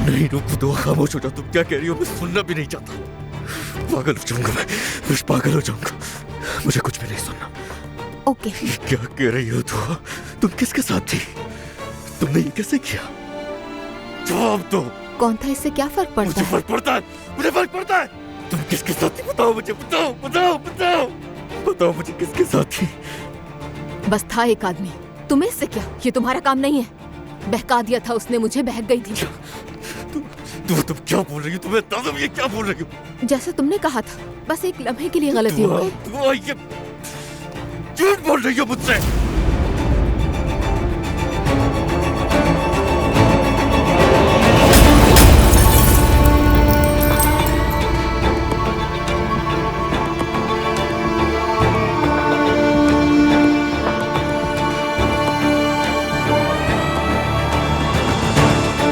नहीं रूप दो, खामोश हो जाओ। तुम क्या कह रही हो मैं सुनना भी नहीं चाहता। पागल हो जाऊंगा मैं पागल हो जाऊंगा। मुझे कुछ भी नहीं सुनना। ओके। क्या कह रही हो तुम किसके साथ थी? तुमने ये कैसे किया? जवाब दो। कौन था, इससे क्या फर्क पड़ता मुझे है? फर्क पड़ता है, मुझे फर्क पड़ता है। तुम किसके साथ थी? बताओ मुझे, बताओ बताओ बताओ बताओ मुझे किसके साथ थी? बस था एक आदमी। तुम्हें इससे क्या? ये तुम्हारा काम नहीं है। बहका दिया था उसने मुझे, बहक गई थी। तुम क्या बोल रही हो? तुम्हें बता दो ये क्या बोल रही हो? जैसे तुमने कहा था, बस एक लम्हे के लिए गलती हो गई। झूठ बोल रही हो मुझसे।